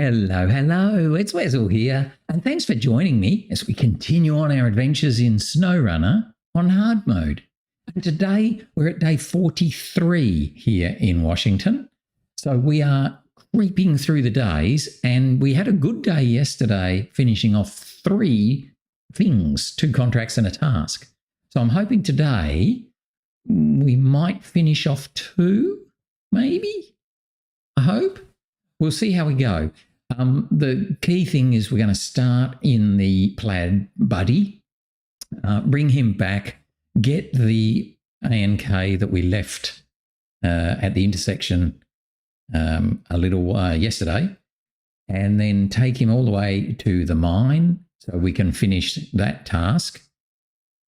Hello, hello, it's Wessel here, and thanks for joining me as we continue on our adventures in SnowRunner on hard mode. And today we're at day 43 here in Washington. So we are creeping through the days, and we had a good day yesterday, finishing off 3 things, 2 contracts and a task. So I'm hoping today we might finish off 2, maybe? I hope. We'll see how we go. The key thing is we're going to start in the PLAD buddy, bring him back, get the ANK that we left at the intersection a little yesterday, and then take him all the way to the mine so we can finish that task.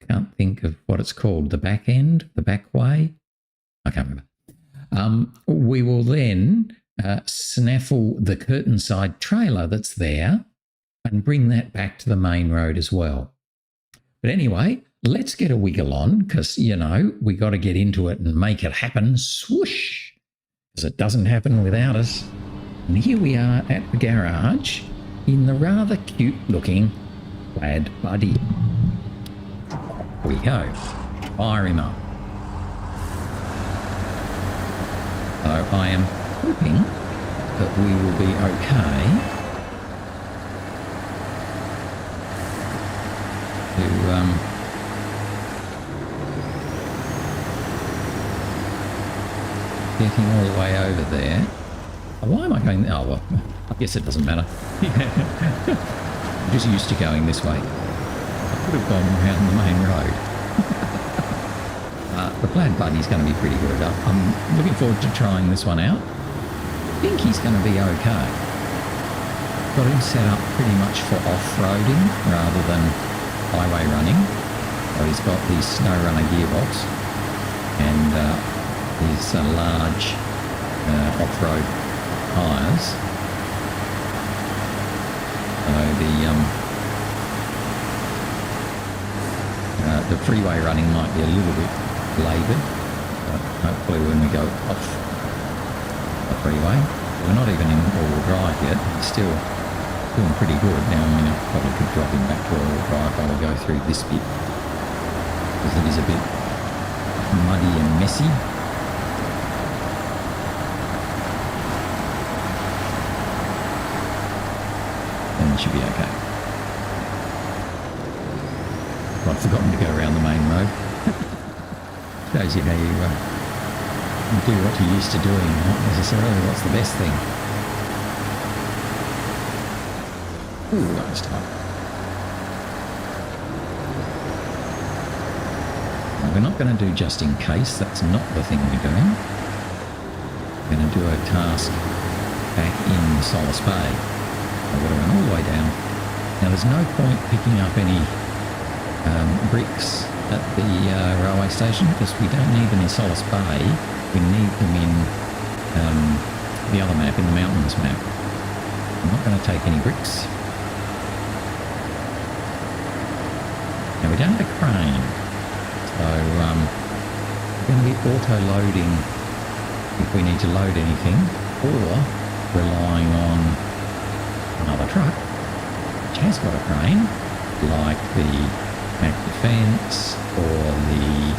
Can't think of what it's called, the back end, the back way. I can't remember. We will then snaffle the Curtainside trailer that's there and bring that back to the main road as well. But anyway, let's get a wiggle on because, you know, we got to get into it and make it happen. Swoosh! Because it doesn't happen without us. And here we are at the garage in the rather cute looking PLAD buddy. Here we go. Fire him up. So I am hoping that we will be okay to get him all the way over there. Why am I going? Oh, well, I guess it doesn't matter. I'm just used to going this way. I could have gone around the main road. The PLAD buddy's going to be pretty good. I'm looking forward to trying this one out. I think he's going to be okay. Got him set up pretty much for off-roading rather than highway running. So he's got the SnowRunner gearbox and his large off-road tyres. So the freeway running might be a little bit laboured, but hopefully when we go off the freeway, we're not even in all-wheel drive yet, it's still doing pretty good. Now, I mean, I probably could drop him back to all-wheel drive while we go through this bit, because it is a bit muddy and messy. And it should be okay. I've forgotten to go around the main road. Shows you how you do what you're used to doing, not necessarily what's the best thing. Ooh, that was tight. Now, we're not going to do just in case, that's not the thing we're doing. We're going to do a task back in Solace Bay. I've got to run all the way down. Now there's no point picking up any bricks at the railway station because we don't need them in Solace Bay. We need them in the other map, in the mountains map. I'm not going to take any bricks. Now we don't have a crane, so we're going to be auto-loading if we need to load anything, or relying on another truck which has got a crane, like the Mack Defence or the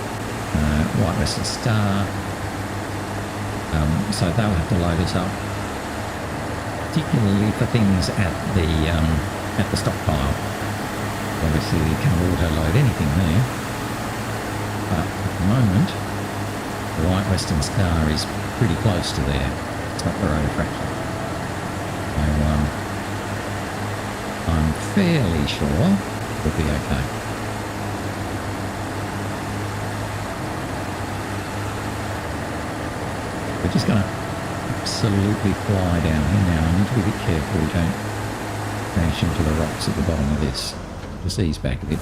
White Western Star. So they'll have to load us up, particularly for things at the stockpile. Obviously you can auto-load anything there, but at the moment the White Western Star is pretty close to there. It's not the road fraction. So I'm fairly sure we'll be okay. We're just going to absolutely fly down here now. I need to be a bit careful we don't crash into the rocks at the bottom of this. Just ease back a bit.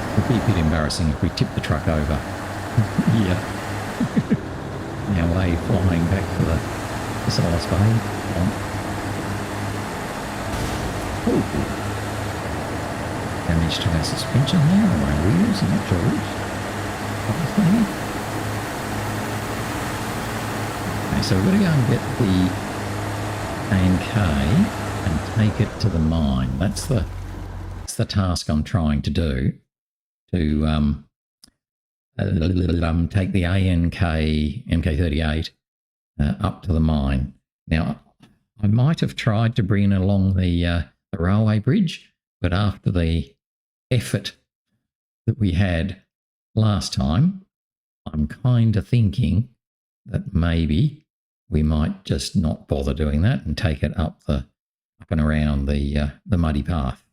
It would be a bit embarrassing if we tipped the truck over. Yeah. Now way flying back to the Solace Bay. Oh. Damage to our suspension there, or my wheels, I'm not sure which. Okay, so we've got to go and get the ANK and take it to the mine. That's the task I'm trying to do. To take the ANK MK38 up to the mine. Now, I might have tried to bring it along the railway bridge, but after the effort that we had last time, I'm kind of thinking that maybe we might just not bother doing that and take it up and around the muddy path,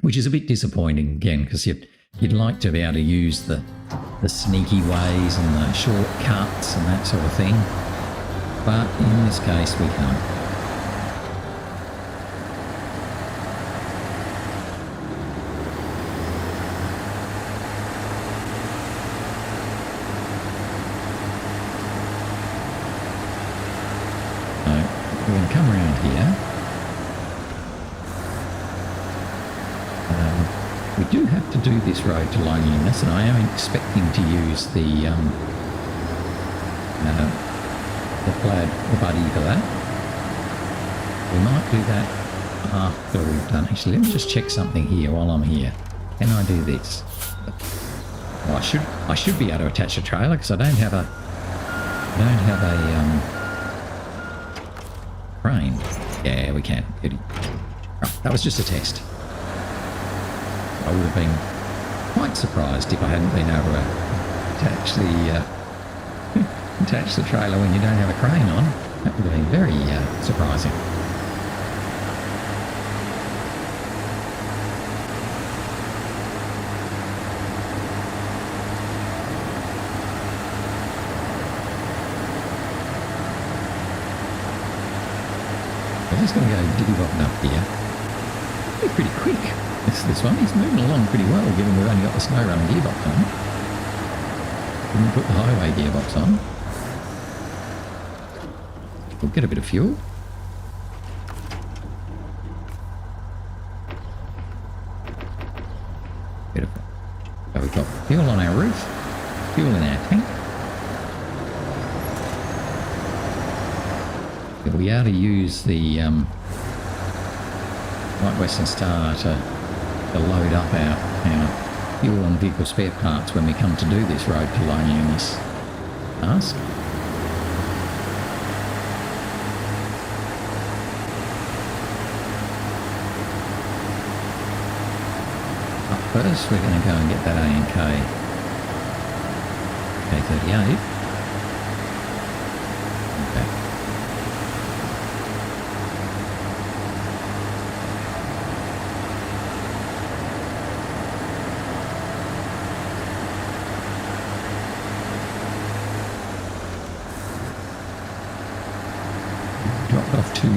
which is a bit disappointing again, because you'd like to be able to use the sneaky ways and the shortcuts and that sort of thing, but in this case we can't. So we're going to come around here. We do have to do this road to Loneliness, and I am expecting to use the PLAD, the buddy for that. We might do that after we've done. Actually, let me just check something here while I'm here. Can I do this? Well, I should be able to attach a trailer because I don't have a crane. Yeah, we can. Right, that was just a test. I would have been quite surprised if I hadn't been able to actually attach the trailer when you don't have a crane on. That would have been very surprising. I'm just going to go diddy-bopping up here. It's pretty quick. This one, he's moving along pretty well, given we've only got the SnowRunner gearbox on. Didn't put the highway gearbox on. We'll get a bit of fuel. Beautiful. So we've got fuel on our roof, fuel in our tank. If we are to use the White Western Star to load up our fuel and vehicle spare parts when we come to do this road to Loneliness task. Up first, we're going to go and get that ANK MK38.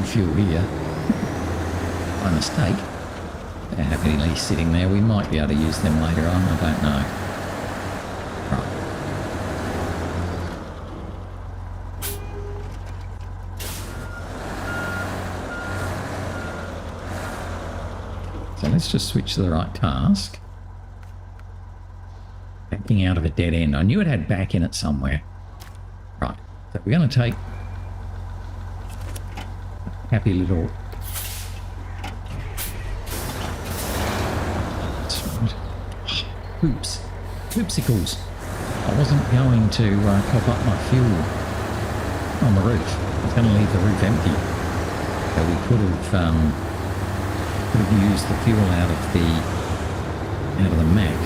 Fuel here by mistake. They're happily sitting there. We might be able to use them later on, I don't know. Right. So let's just switch to the right task. Backing out of a dead end. I knew it had back in it somewhere. Right, so we're going to take happy little hoopsicles. I wasn't going to top up my fuel on the roof. I was going to leave the roof empty. So we could have used the fuel out of the Mack.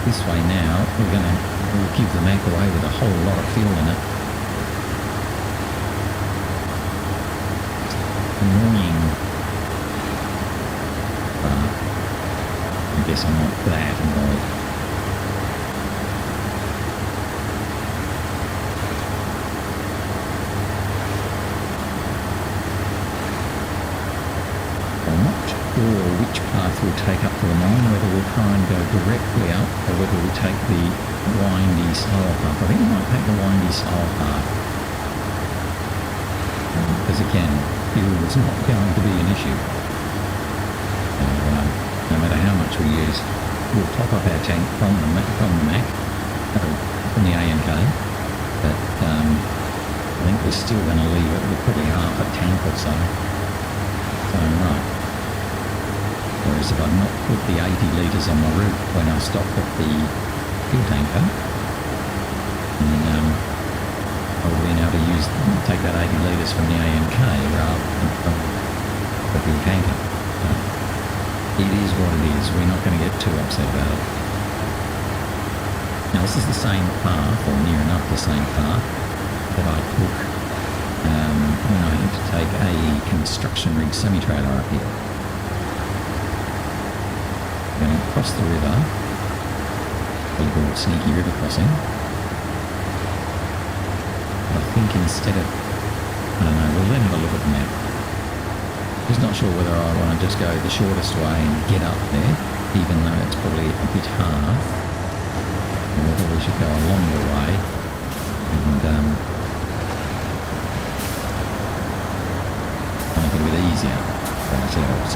This way now we'll give the Mack away with a whole lot of fuel in it. Annoying, I guess I'm not that annoyed. I'm not sure which path we'll take up to the mine, whether we'll try and go directly up or whether we'll take the windy, slower path. I think we might take the windy, slower path. Because again, fuel is not going to be an issue. So, no matter how much we use, we'll top up our tank from the Mack, from the ANK, but think we're still going to leave it with probably half a tank or so. So, right. Whereas if I'd not put the 80 litres on my roof when I stopped at the fuel tanker, and I would have been able to take that 80 litres from the ANK rather than from the fuel tanker. So it is what it is. We're not going to get too upset about it. Now this is the same path, or near enough the same path, that I took when I had to take a construction rig semi-trailer up here. Going to cross the river, a little sneaky river crossing. But I think instead of, I don't know, we'll then have a look at the map. Just not sure whether I want to just go the shortest way and get up there, even though it's probably a bit hard, or whether we should go a longer way and make it a bit easier for ourselves.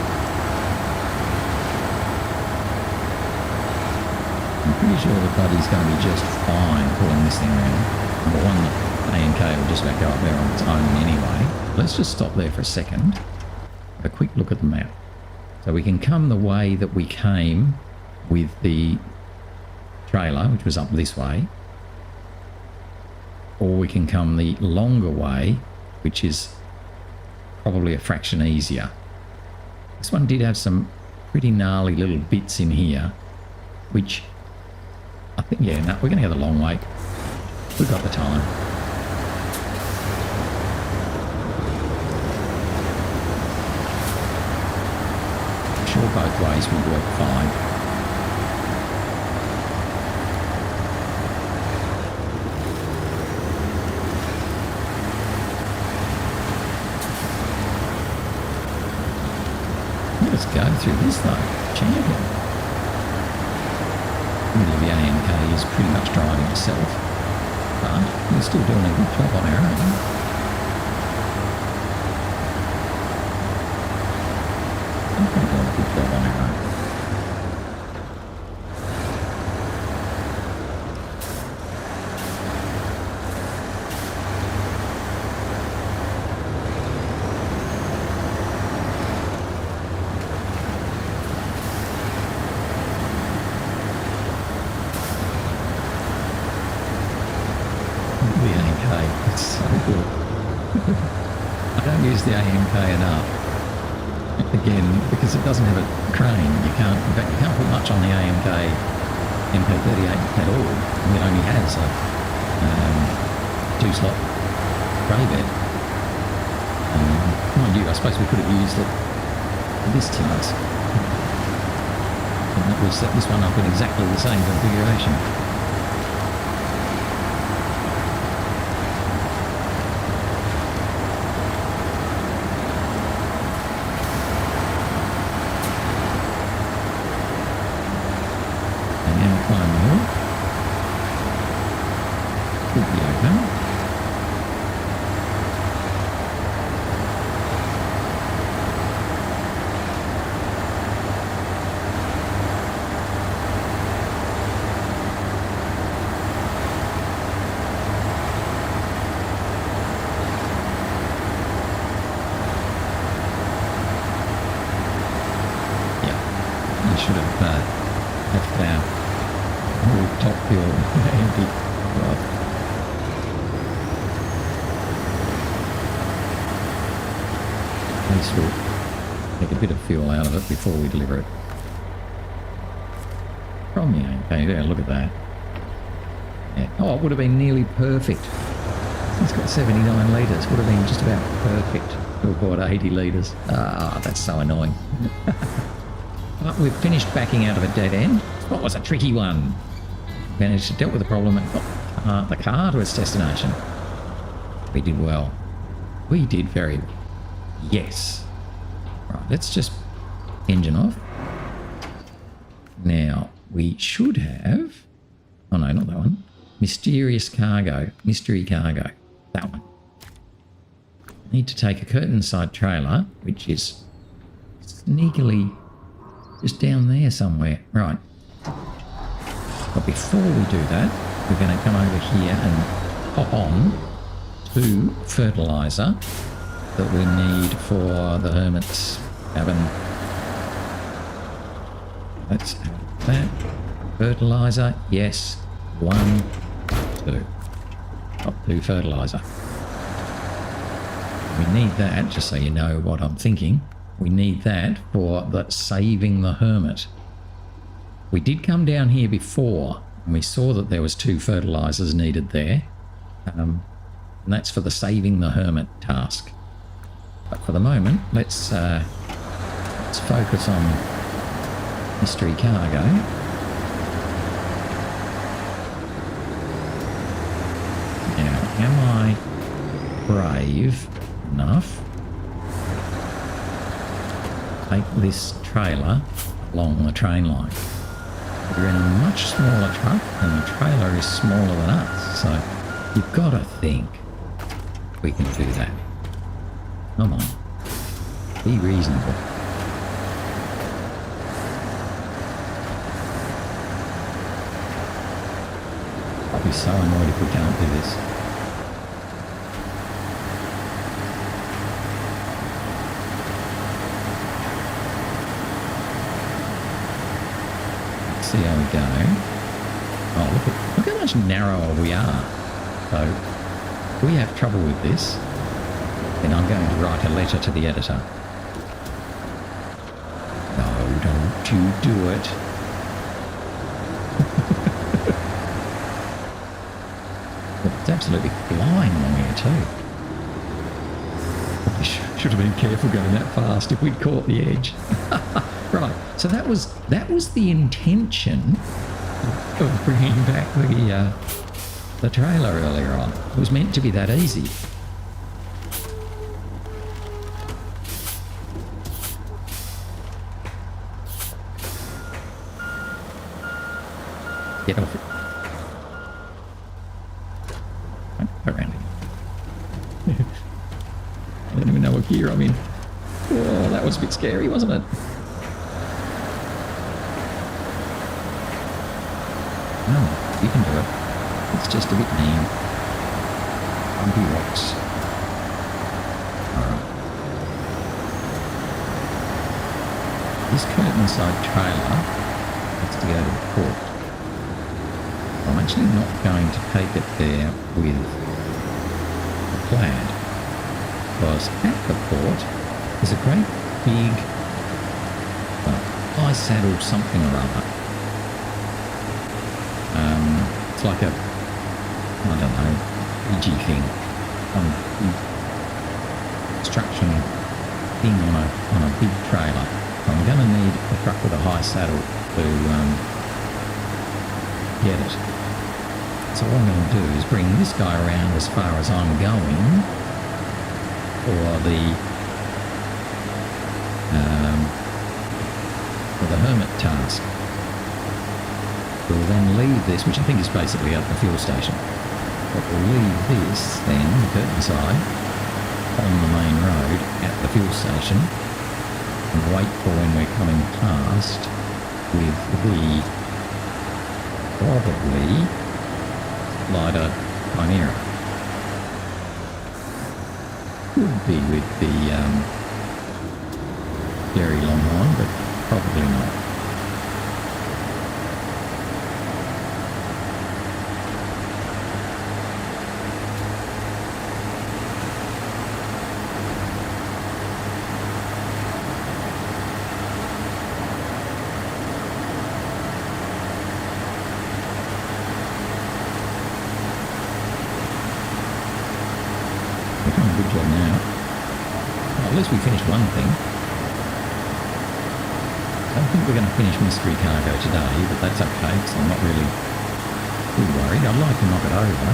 I'm pretty sure the buddy's going to be just fine pulling this thing around. Number one, the ANK will just about go up there on its own anyway. Let's just stop there for a second. Have a quick look at the map. So we can come the way that we came with the trailer, which was up this way. Or we can come the longer way, which is probably a fraction easier. This one did have some pretty gnarly little bits in here, which I think, yeah, no, we're going to go the long way. We've got the time. I'm sure both ways will work fine. Let's go through this though. Champion. Middle of the ANK is pretty much driving itself, but we're still doing a good job on our own. I think we're doing a good job on our own. I don't use the ANK enough. Again, because it doesn't have a crane, you can't, in fact, you can't put much on the ANK MK38 at all. It only has a 2-slot tray bed. Mind you, I suppose we could have used it for this task. And that we set this one up in exactly the same configuration. Should have left our whole top fuel empty. Well, at least we'll take a bit of fuel out of it before we deliver it. From the ANK, yeah, look at that. Yeah. Oh, it would have been nearly perfect. It's got 79 litres, would have been just about perfect to avoid 80 litres. Ah, that's so annoying. But we've finished backing out of a dead end. What was a tricky one? Managed to deal with the problem and got the car to its destination. We did well. We did very well. Yes. Right, let's just engine off. Now, we should have... Oh no, not that one. Mysterious cargo. Mystery cargo. That one. Need to take a Curtainside trailer, which is sneakily... just down there somewhere. Right. But before we do that, we're going to come over here and hop on to 2 fertilizer that we need for the hermit's cabin. Let's have that. Fertilizer, yes. 1, 2. Got 2 fertilizer. We need that, just so you know what I'm thinking. We need that for the Saving the Hermit. We did come down here before, and we saw that there was 2 fertilizers needed there. And that's for the Saving the Hermit task. But for the moment, let's focus on mystery cargo. Now, am I brave enough to take this trailer along the train line? We're in a much smaller truck and the trailer is smaller than us, so you've got to think we can do that. Come on, be reasonable. I'll be so annoyed if we can't do this. Let's see how we go. Oh, look how much narrower we are. So, if we have trouble with this, then I'm going to write a letter to the editor. No, don't you do it. It's absolutely flying along here too. Should have been careful going that fast if we'd caught the edge. Right, so that was the intention of bringing back the trailer earlier on. It was meant to be that easy. Get off it. Around it. I don't even know what gear I'm in. Oh, that was a bit scary, wasn't it? No, you can do it. It's just a bit mean. Bumpy rocks. Alright. This Curtainside trailer has to go to the port. I'm actually not going to take it there with the PLAD, because at the port there's a great big high saddle something or other. It's like a, I don't know, EG thing, construction thing on a big trailer. So I'm going to need a truck with a high saddle to get it. So what I'm going to do is bring this guy around as far as I'm going for the hermit task. We'll then leave this, which I think is basically at the fuel station. But we'll leave this then, the Curtainside, on the main road at the fuel station and wait for when we're coming past with the probably lighter Chimera. Could be with the very long one, but probably not. Good job now. Well, at least we finished one thing. I don't think we're going to finish mystery cargo today, but that's okay, because I'm not really too worried. I'd like to knock it over.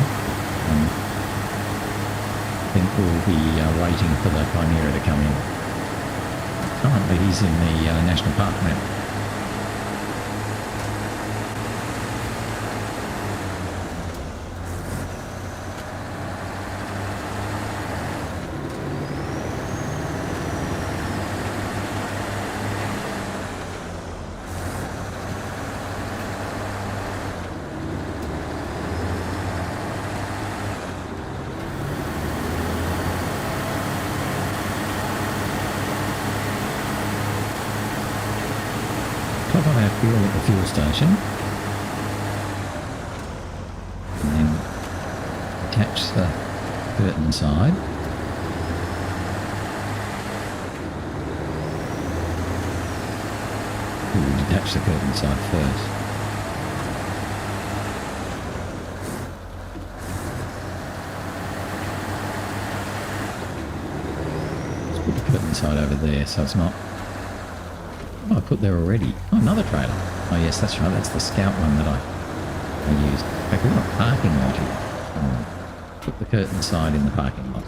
I think we'll be waiting for the Chimera to come in. Currently he's in the National Park map. top up our fuel at the fuel station. And then attach the Curtainside. We'll detach the Curtainside first. Let's put the Curtainside over there so it's not... Oh, I put there already. Oh, another trailer. Oh yes, that's right. That's the Scout one that I used. In fact, we've got a parking lot here. Put the Curtainside in the parking lot.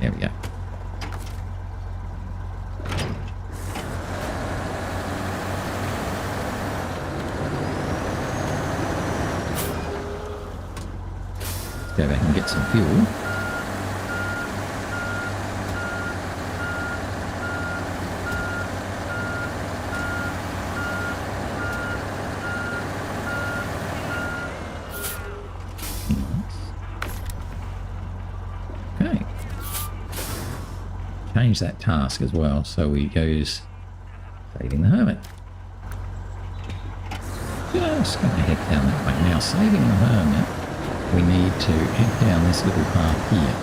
There we go. Let's go back and get some fuel. Change that task as well, so we goes Saving the Hermit. Just going to head down that way. Now, Saving the Hermit, we need to head down this little path here.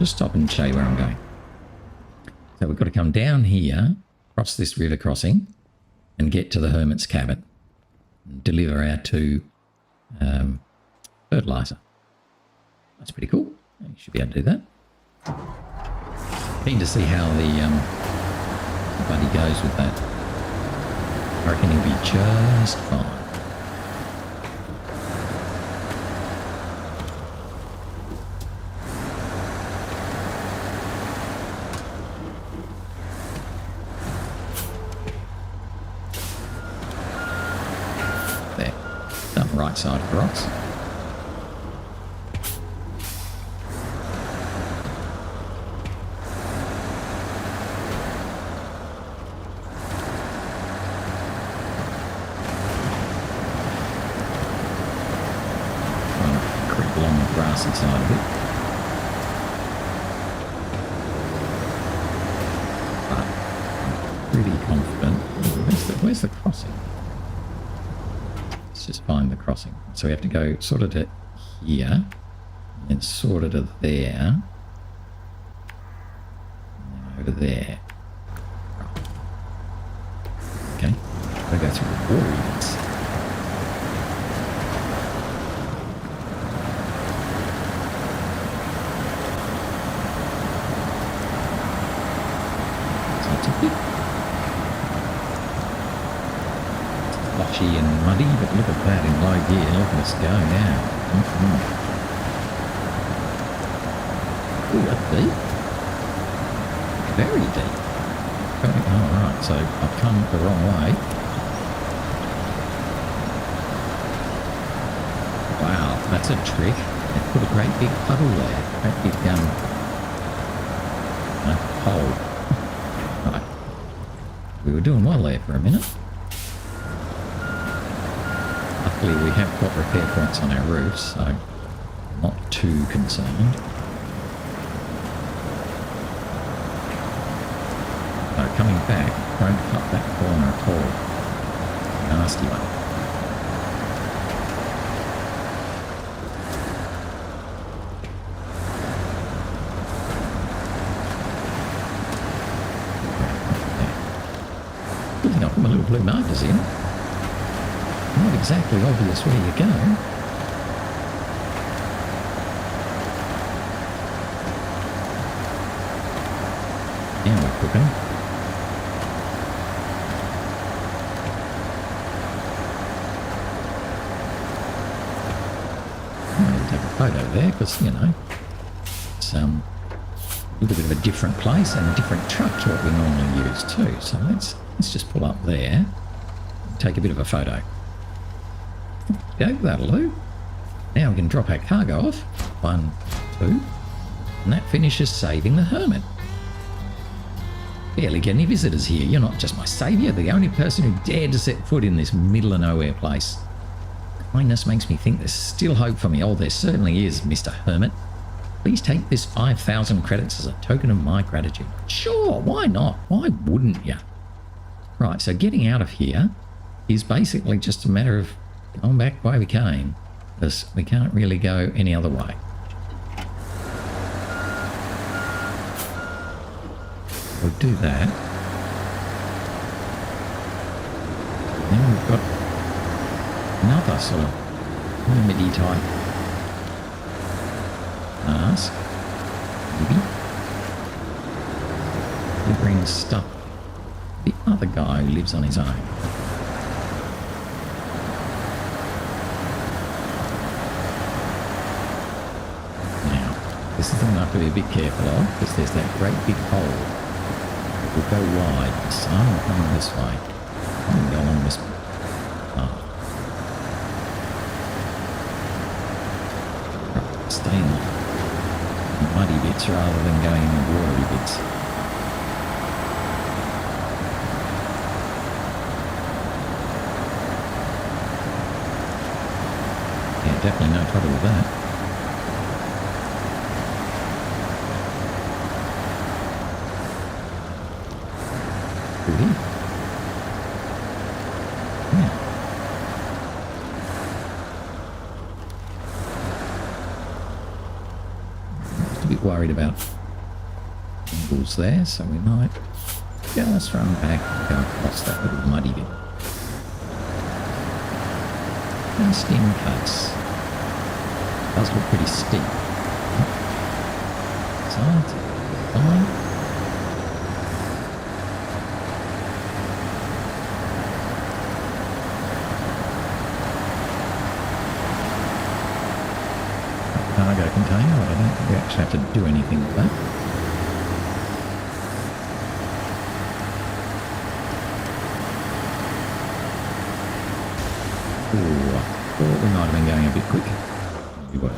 Just stop and show you where I'm going. So we've got to come down here, cross this river crossing, and get to the Hermit's cabin. And deliver our 2 fertilizer. That's pretty cool. You should be able to do that. Keen to see how the buddy goes with that. I reckon he'll be just fine. There. Down the right side of the rocks. Side of it. But I'm pretty confident. Where's the crossing? Let's just find the crossing. So we have to go sort of to here, and then sort of to there, and then over there. Okay, we'll go through the woods. Slushy and muddy, but look at that in low gear. Look at us go now. Ooh, that's deep. Very deep. Oh, right, so I've come the wrong way. Wow, that's a trick. They put a great big puddle there. Great big hole. Right. We were doing well there for a minute. Luckily we have got repair points on our roofs, so I'm not too concerned. So coming back, don't cut that corner at all. Nasty one. Putting up my little blue markers in. Not exactly obvious where you go. Now we're cooking. I'm going to take a photo there because, you know, it's a little bit of a different place and a different truck to what we normally use too. So let's just pull up there and take a bit of a photo. Go, that'll do. Now we can drop our cargo off. 1, 2. And that finishes Saving the Hermit. Barely get any visitors here. You're not just my saviour, the only person who dared to set foot in this middle of nowhere place. Kindness makes me think there's still hope for me. Oh, there certainly is, Mr. Hermit. Please take this 5,000 credits as a token of my gratitude. Sure, why not? Why wouldn't you? Right, so getting out of here is basically just a matter of going back the way we came, because we can't really go any other way. We'll do that. Then we've got another sort of hermity type mask. Maybe. He brings stuff. The other guy who lives on his own. Now, this is the one I have to be a bit careful of, because there's that great big hole. It will go wide, so I'm coming this way. I'm going to go along this path. Right, stay in the muddy bits rather than going in the watery bits. Yeah, definitely no trouble with that. Through here. Yeah. Just a bit worried about angles there, so we might just run back and go across that little muddy bit. Just in case. It does look pretty steep. So, fine. Cargo container, I don't think we actually have to do anything with that. Ooh, I thought we might have been going a bit quick. We were.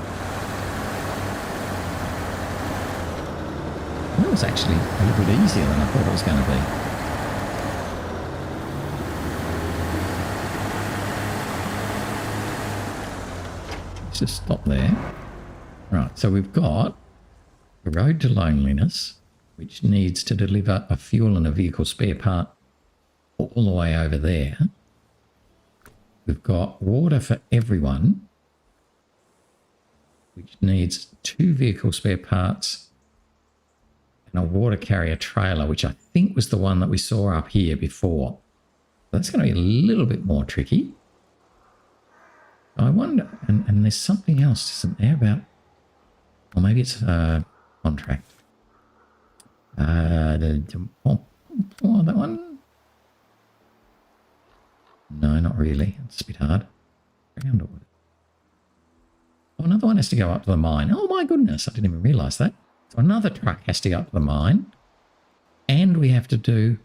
That was actually a little bit easier than I thought it was going to be. Let's just stop there. Right, so we've got the road to loneliness, which needs to deliver a fuel and a vehicle spare part all the way over there. We've got water for everyone, which needs 2 vehicle spare parts and a water carrier trailer, which I think was the one that we saw up here before. That's going to be a little bit more tricky. I wonder, and there's something else, isn't there, about, or maybe it's a contract. That one? No, not really. It's a bit hard. Oh, another one has to go up to the mine. Oh my goodness, I didn't even realise that. So another truck has to go up to the mine. And we have to do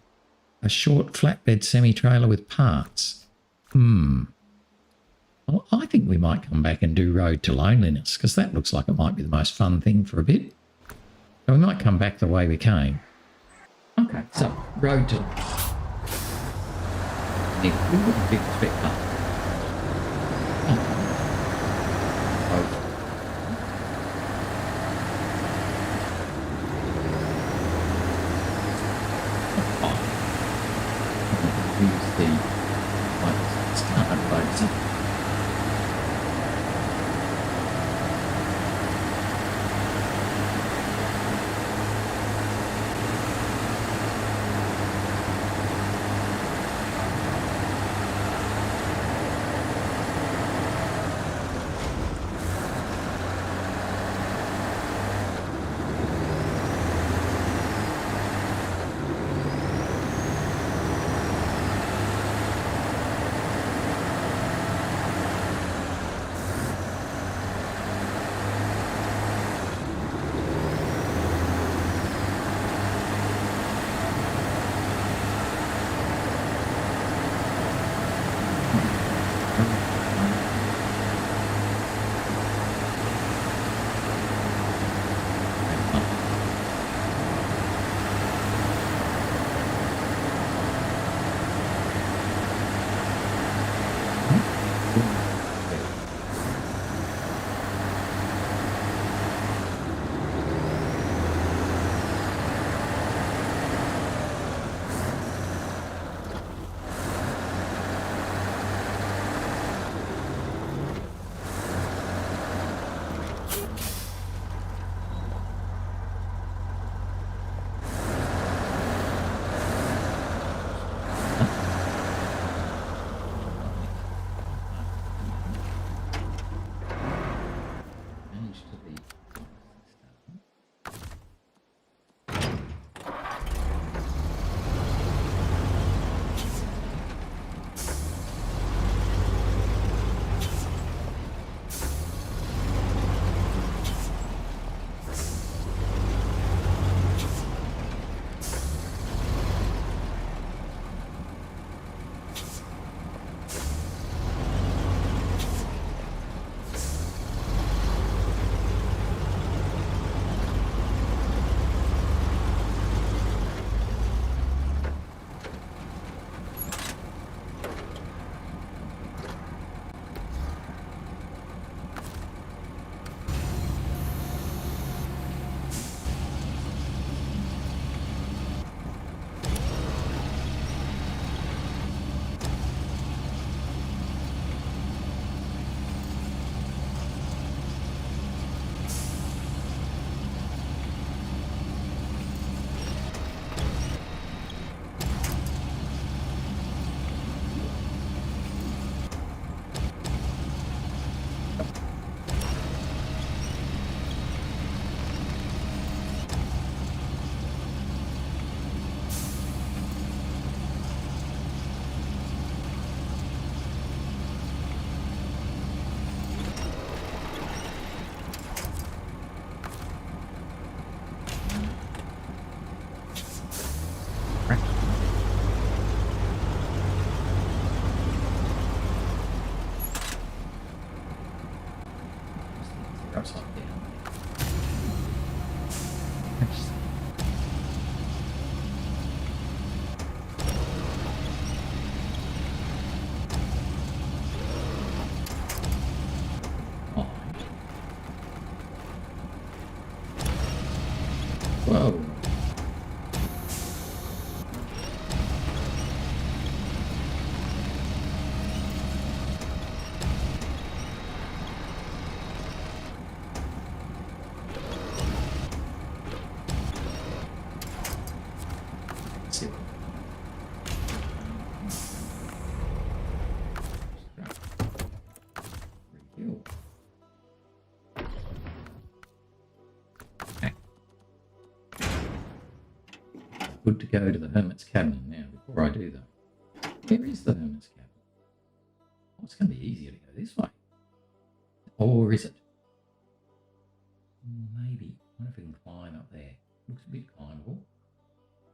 a short flatbed semi-trailer with parts. Well, I think we might come back and do Road to Loneliness, because that looks like it might be the most fun thing for a bit. So we might come back the way we came. Okay, so Road to Loneliness. We wouldn't be expect that. Use the start boats. Upside down. Whoa. Good to go to the Hermit's cabin now. Before I do that, where is the Hermit's cabin? Oh, it's going to be easier to go this way. Or is it? Maybe. I wonder if we can climb up there. Looks a bit climbable.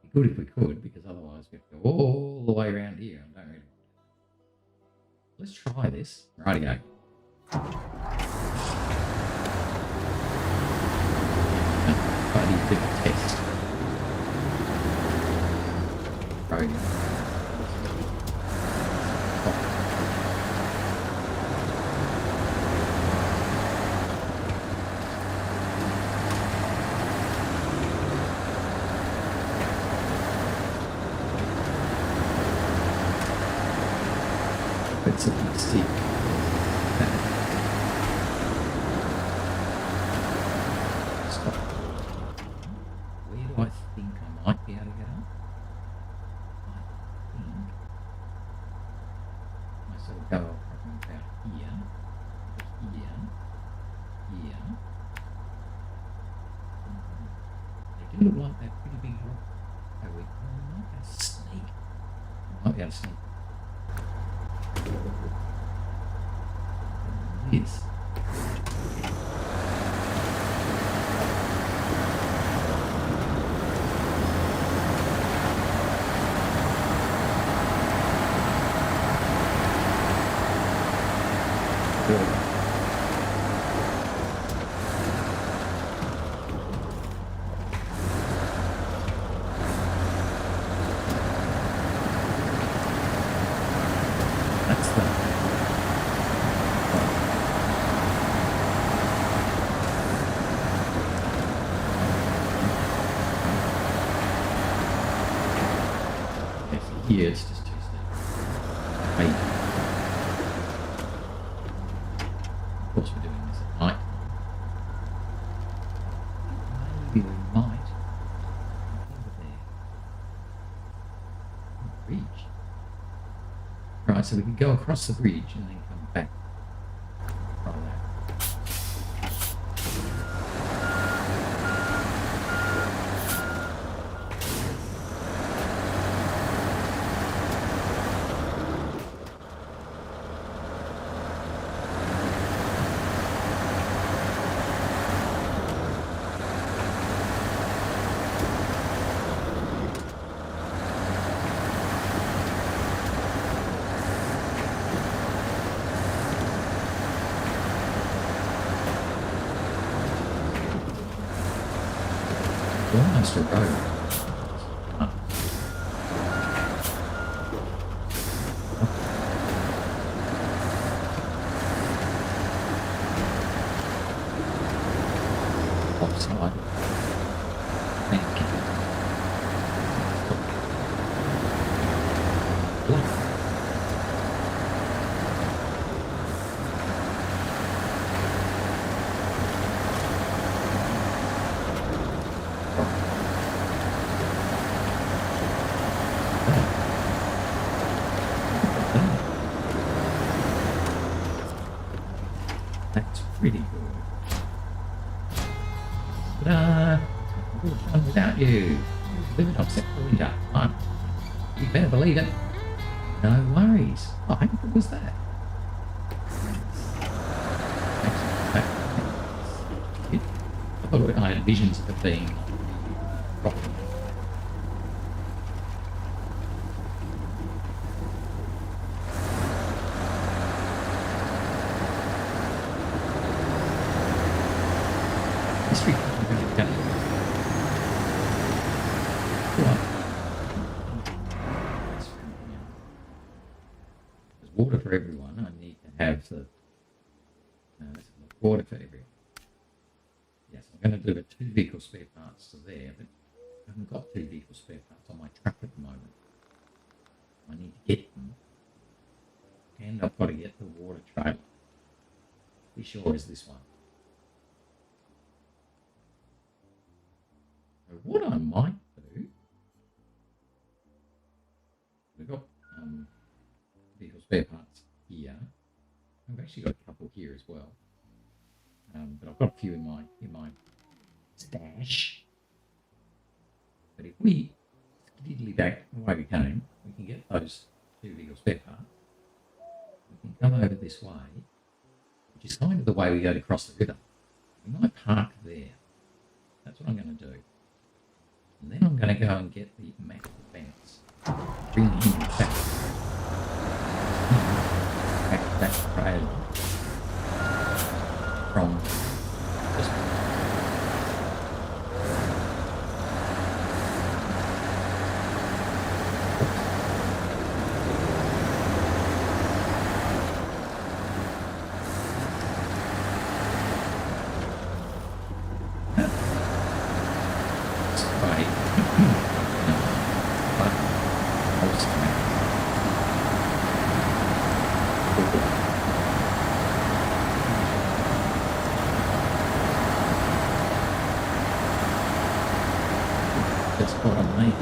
It'd be good if we could, because otherwise we have to go all the way around here. I don't really want to. Let's try this. Righty-go. Buddy, bit of test. Right. It's a bit steep. Stop. Where do I think I might be able to get up? So go about here, here. They do look like that pretty big rock. Oh, we might be able to sneak. Might be able to sneak. Yes. That's the here it's just too steep. Maybe. Of course we're doing this at night. Maybe we might. Over there. Bridge. Right, so we can go across the bridge and then come back. Right there. Almost a road. Offside. Thank you. That's pretty good. Ta-da! We're done without you. Live it upset for winter. You better believe it. No worries. Oh, how good was that? I thought I had visions of it being proper. This week I'm going to go. What? There's water for everyone. I need to have the water for everyone. Yes, I'm going to deliver 2 vehicle spare parts to there, but I haven't got 2 vehicle spare parts on my truck at the moment. I need to get them. And I've got to get the water trailer. Be sure is this one. So what I might do, we've got vehicle spare parts here. I've actually got a couple here as well, but I've got a few in my stash. But if we skiddly back the way we came, we can get those 2 vehicle spare parts. We can come over this way, which is kind of the way we go to cross the river. We might park there. That's what I'm going to do. And then I'm going to go and get the Mack Defence. Bring him back. Back to that trailer. From this one. That's what I made it.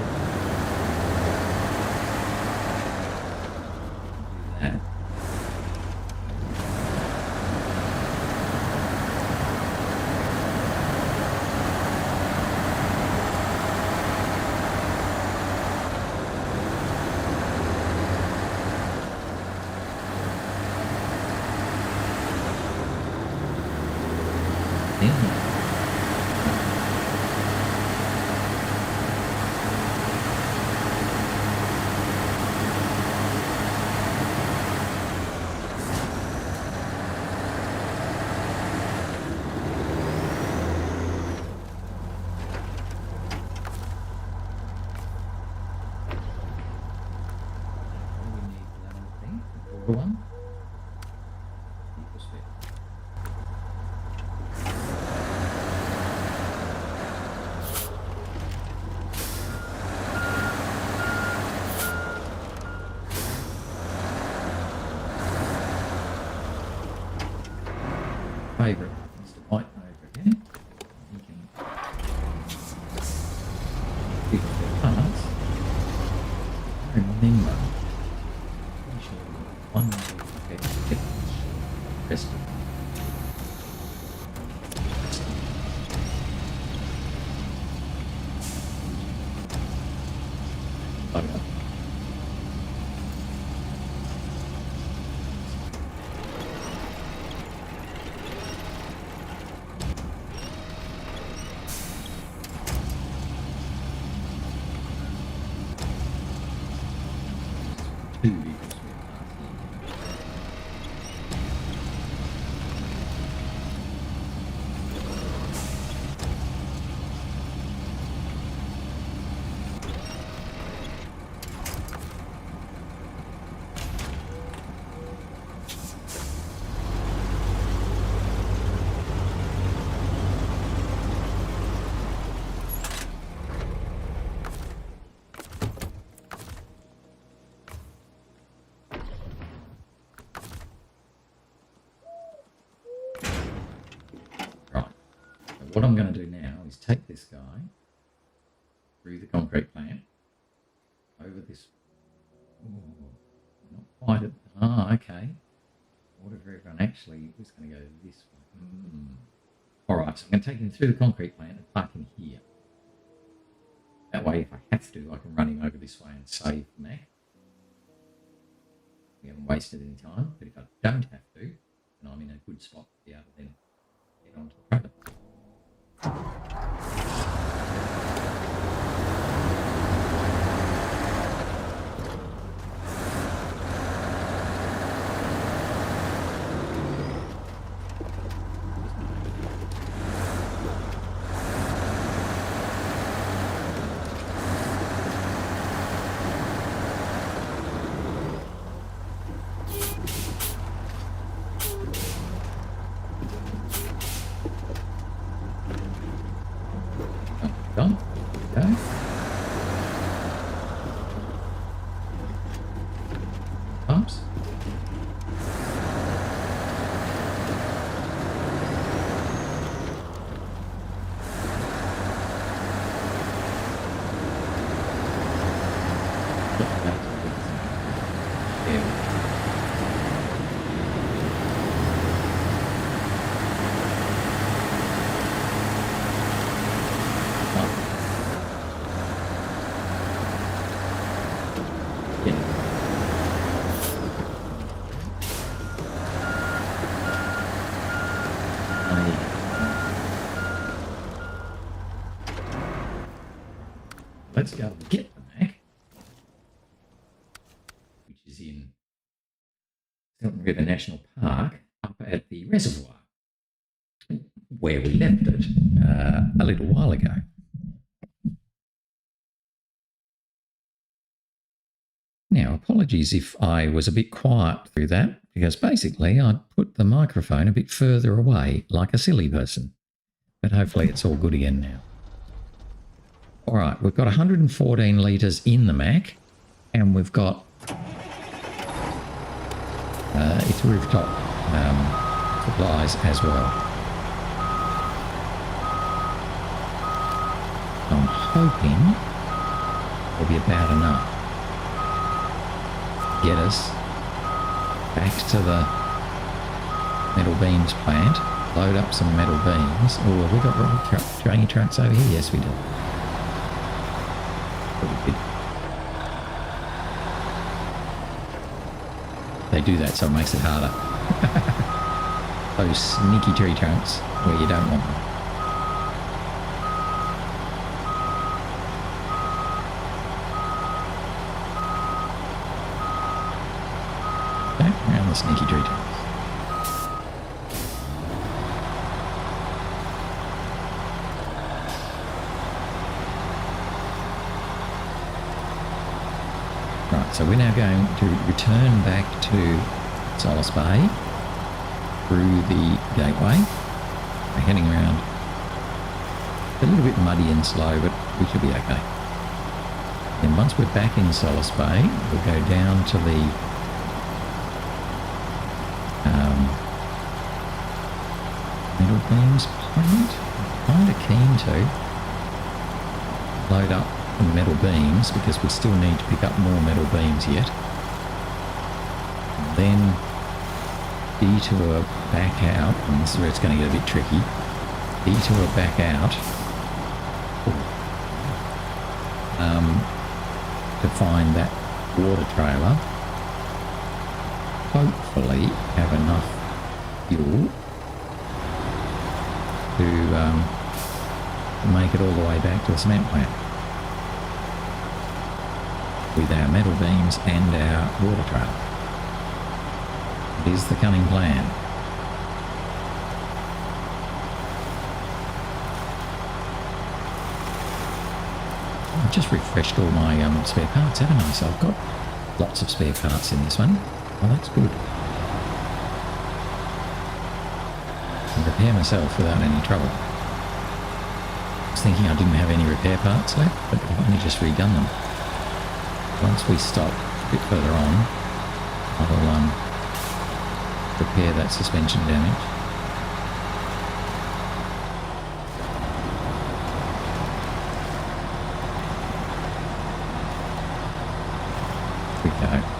Do that. One. Favorite is to white over again. You can pick up their parts. I remember. One okay, rest of it. What I'm going to do now is take this guy through the concrete plant, over this, not quite at, okay, water for everyone, actually, it's going to go this way. Alright, so I'm going to take him through the concrete plant and park him here. That way, if I have to, I can run him over this way and save Mack. We haven't wasted any time, but if I don't have to, then I'm in a good spot to be able to then get onto the trailer. Go. Pumps. Let's go and get the Mack, which is in Selten River National Park, up at the Reservoir, where we left it a little while ago. Now, apologies if I was a bit quiet through that, because basically I put the microphone a bit further away, like a silly person. But hopefully it's all good again now. All right, we've got 114 litres in the Mack, and we've got its rooftop supplies as well. I'm hoping it'll be about enough to get us back to the metal beams plant, load up some metal beams. Oh, have we got trainee trucks over here? Yes, we do. They do that, so it makes it harder. Those sneaky tree trunks where you don't want them. Okay, around the sneaky tree trunks. So we're now going to return back to Solace Bay through the gateway. We're heading around. It's a little bit muddy and slow, but we should be okay. Then once we're back in Solace Bay, we'll go down to the metal beams plant. I'm kind of keen to load up the metal beams because we still need to pick up more metal beams yet. And then detour back out, and this is where it's going to get a bit tricky. Detour back out to find that water trailer. Hopefully have enough fuel to make it all the way back to the cement plant with our metal beams and our water trailer. It is the cunning plan. I've just refreshed all my spare parts, haven't I? So I've got lots of spare parts in this one. Well, that's good. I can repair myself without any trouble. I was thinking I didn't have any repair parts left, but I've only just redone them. Once we stop a bit further on, I'll repair that suspension damage. Here we go.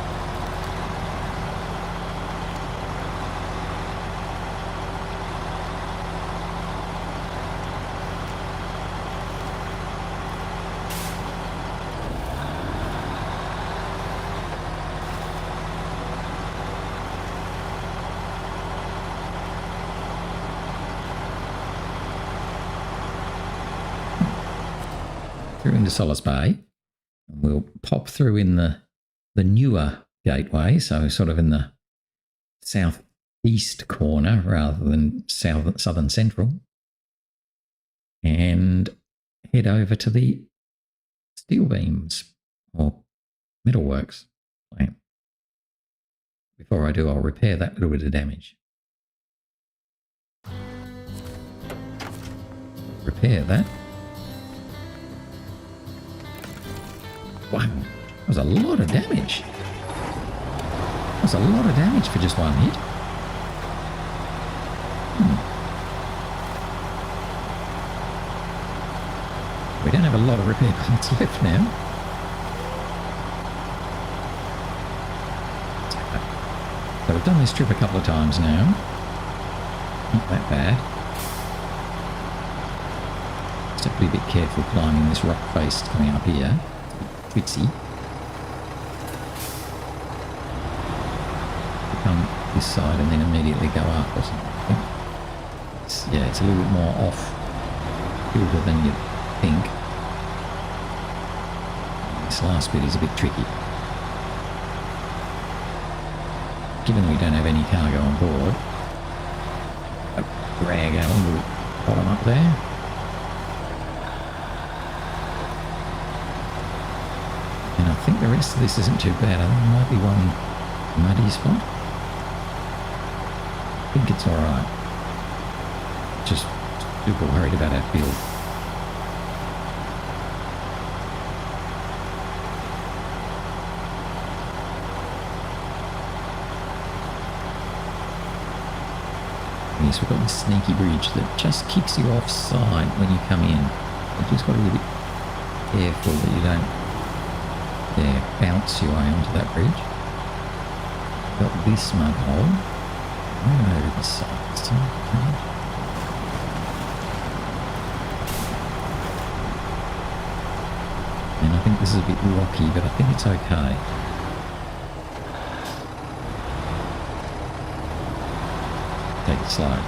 Through into Solace Bay, and we'll pop through in the newer gateway, so sort of in the southeast corner rather than southern central, and head over to the steel beams or MetalWorks plant. Before I do, I'll repair that little bit of damage. Repair that. Wow, that was a lot of damage. That was a lot of damage for just one hit. We don't have a lot of repair parts left now. So we've done this trip a couple of times now. Not that bad. Just have to be a bit careful climbing this rock face coming up here. It's a bit twitchy. Come this side and then immediately go up or something. Yeah, it's a little bit more off kilter than you'd think. This last bit is a bit tricky. Given we don't have any cargo on board, I'll drag out on the bottom up there. And I think the rest of this isn't too bad. I think there might be one muddy spot. I think it's alright. Just super worried about our build. Yes, we've got this sneaky bridge that just kicks you offside when you come in. You just got to be a bit careful that you don't bounce your way onto that bridge. Got this mud hole. I'm going over this side this time. And I think this is a bit rocky, but I think it's okay. Take it slow.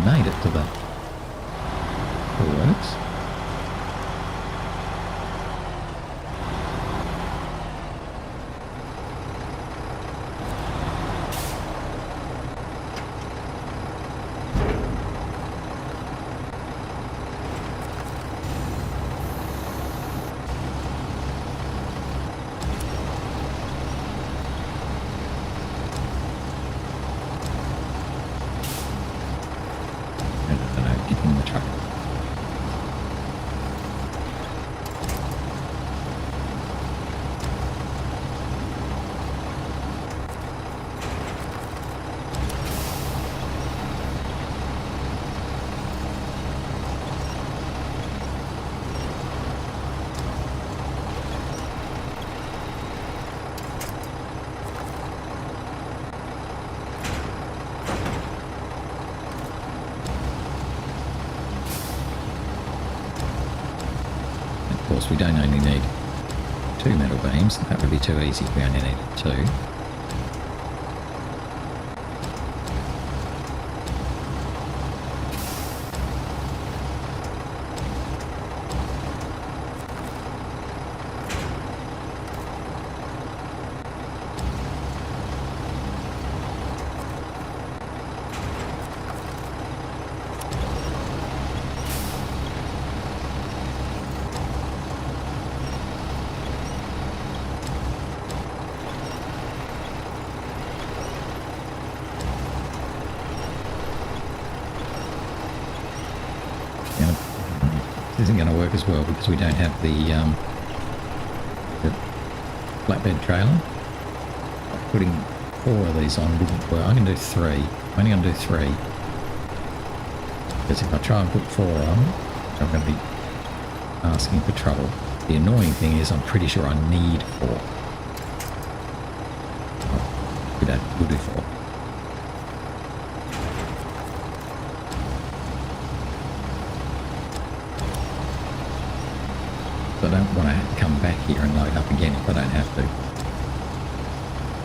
Made it to the works. Of course, we don't only need 2 metal beams. That would be too easy if we only needed 2. Isn't going to work as well because we don't have the flatbed trailer. Putting 4 of these on didn't work. I'm going to do 3. I'm only going to do 3 because if I try and put 4 on, I'm going to be asking for trouble. The annoying thing is I'm pretty sure I need 4. We'll do 4. I don't want to come back here and load up again if I don't have to.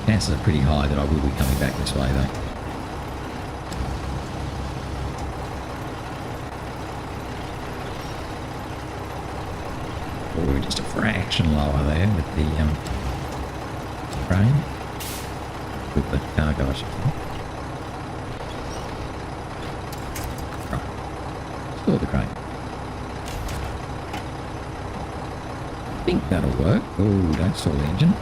Chances are pretty high that I will be coming back this way though. fraction lower there with the crane. With the cargo, I should say. Right. Store the crane. I think that'll work. Oh, don't stall the engine.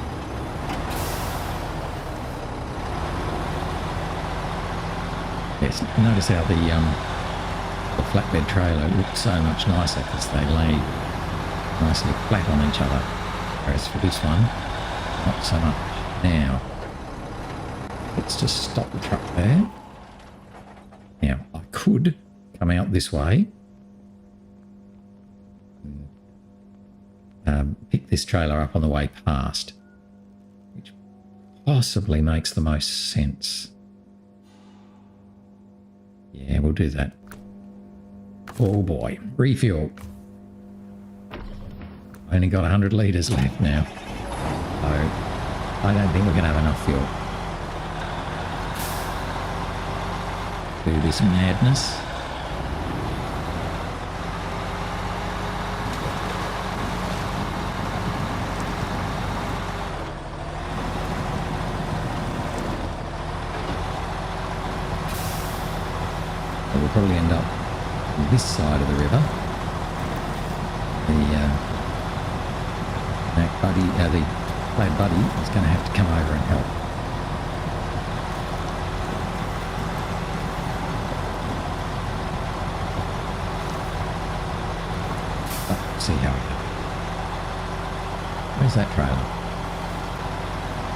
Yes, notice how the flatbed trailer looks so much nicer because they lay nicely flat on each other. Whereas for this one, not so much. Now, let's just stop the truck there. Now, I could come out this way. Pick this trailer up on the way past, which possibly makes the most sense. Yeah, we'll do that. Oh boy, refuel. Only got 100 litres left now, so I don't think we're going to have enough fuel to do this madness. We'll probably end up on this side of the river. The Mack buddy, the PLAD buddy is going to have to come over and help. But we'll see how we go. Where's that trailer?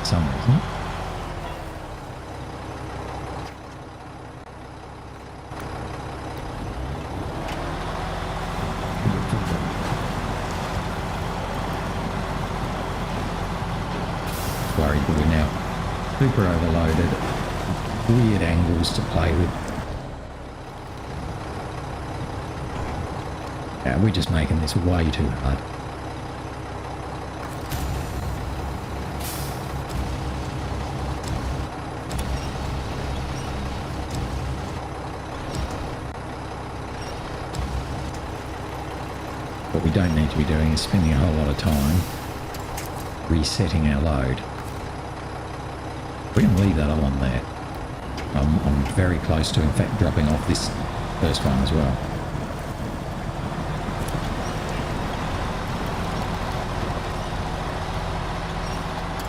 Somewhere, isn't it? Worried that we're now super overloaded, weird angles to play with. Yeah, we're just making this way too hard. What we don't need to be doing is spending a whole lot of time resetting our load. We're going to leave that on there. I'm very close to, in fact, dropping off this first one as well.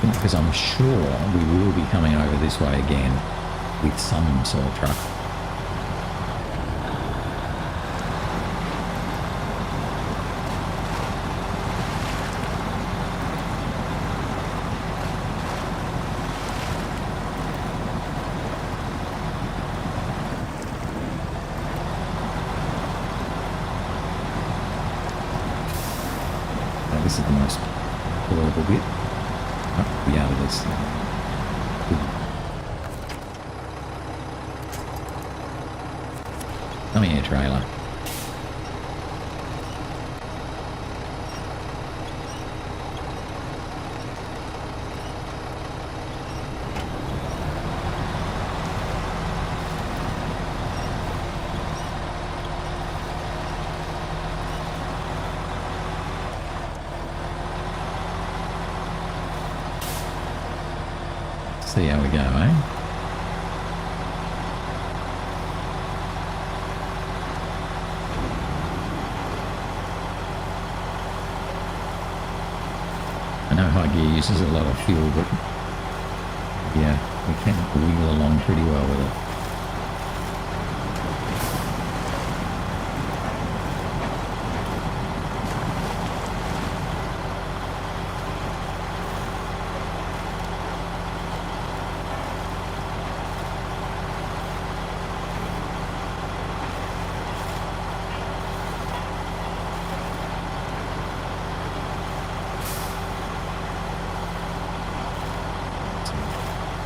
Because I'm sure we will be coming over this way again with some sort of truck. This is the most horrible bit. Oh, be out of this. Come here, trailer. See how we go, eh? I know high gear uses a lot of fuel, but yeah, we can wiggle along pretty well with it.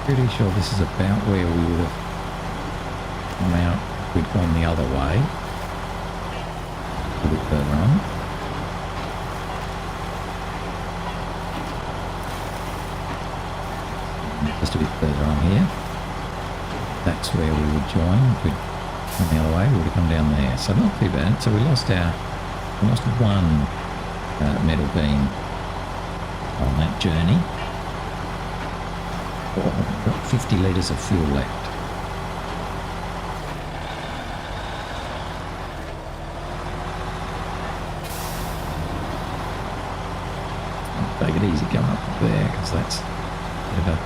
Pretty sure this is about where we would have come out if we'd gone the other way. A bit further on. Just a bit further on here. That's where we would join. If we'd gone the other way, we would have come down there. So not too bad. So we lost one metal beam on that journey. Oh, got 50 litres of fuel left. Take it easy going up there because that's a bit of a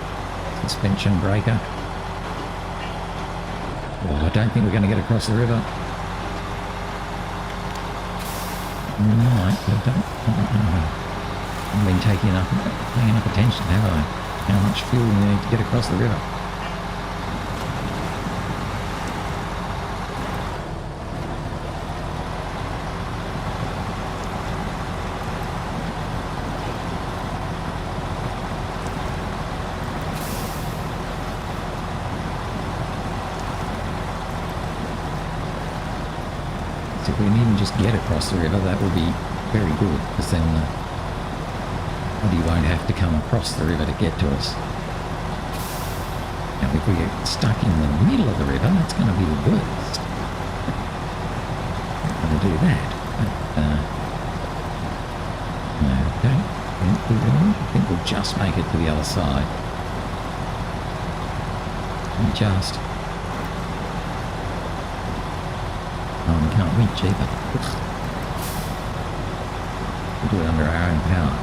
suspension breaker. Oh, I don't think we're going to get across the river. We might, but I don't know. I haven't been paying enough attention, have I? How much fuel we need to get across the river. If we can even just get across the river, that would be very good, because then the body won't have to come across the river to get to us. Now, if we get stuck in the middle of the river, that's going to be the worst. Not going to do that. Okay. I think we'll just make it to the other side. Just. We can't reach either. We'll do it under our own power.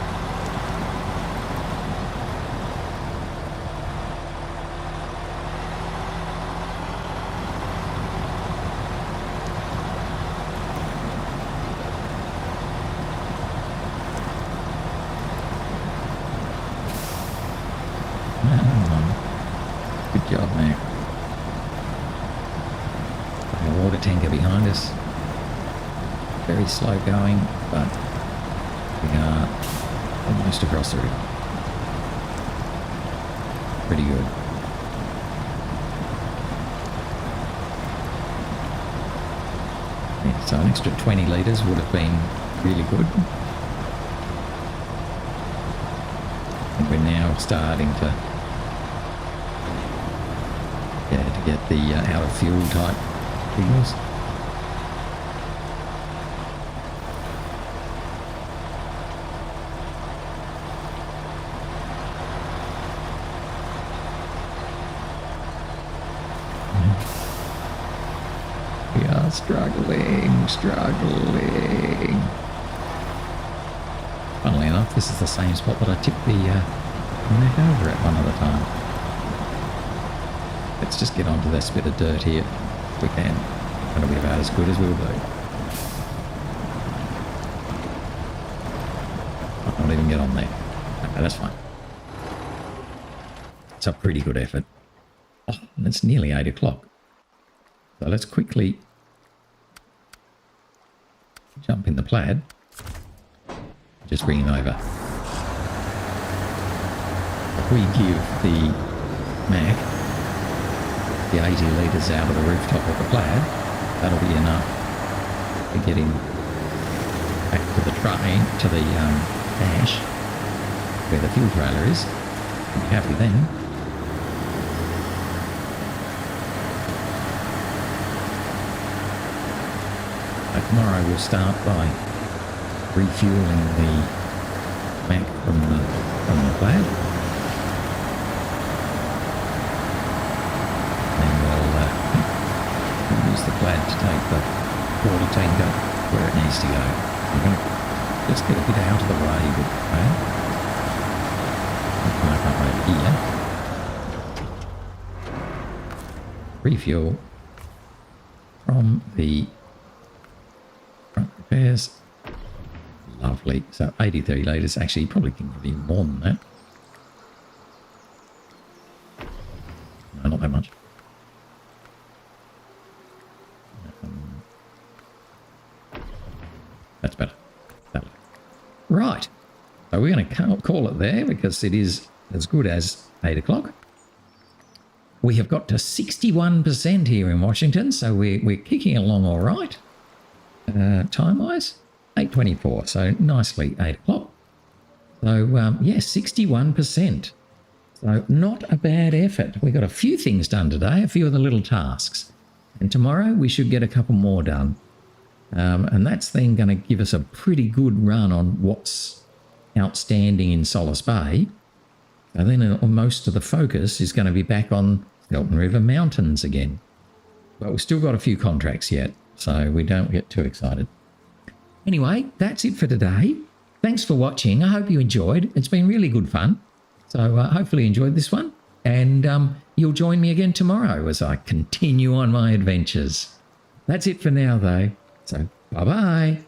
Good job, Mac. Water tanker behind us. Very slow going, but we are almost across the river. Pretty good. Yeah, so an extra 20 litres would have been really good. And we're now starting to get the out of fuel type signals. We are struggling. Funnily enough, this is the same spot that I tipped the Mack over at one other time. Let's just get onto this bit of dirt here if we can. It'll be about as good as we'll do. I can't even get on there. Okay, that's fine. It's a pretty good effort. Oh, and it's nearly 8 o'clock. So let's quickly jump in the plaid. Just bring him over. If we give the Mack the 80 litres out of the rooftop of the plaid, that'll be enough to get him back to the train, to the dash, where the fuel trailer is. I'll be happy then. So tomorrow we'll start by refueling the Mack from the plaid. The plaid to take the water tanker where it needs to go. We're going to just get a bit out of the way with the plaid. Park up over here. Refuel from the front repairs. Lovely. So 83 litres. Actually, you probably can give you more than that. No, not that much. That's better. That'll do. Right. So we're going to call it there because it is as good as 8 o'clock. We have got to 61% here in Washington, so we're kicking along all right. Time-wise, 8:24, so nicely 8 o'clock. So, yeah, 61%. So not a bad effort. We got a few things done today, a few of the little tasks. And tomorrow we should get a couple more done. And that's then going to give us a pretty good run on what's outstanding in Solace Bay. So then most of the focus is going to be back on Selten River Mountains again. But we've still got a few contracts yet, so we don't get too excited. Anyway, that's it for today. Thanks for watching. I hope you enjoyed. It's been really good fun. So hopefully you enjoyed this one. And you'll join me again tomorrow as I continue on my adventures. That's it for now, though. So bye-bye.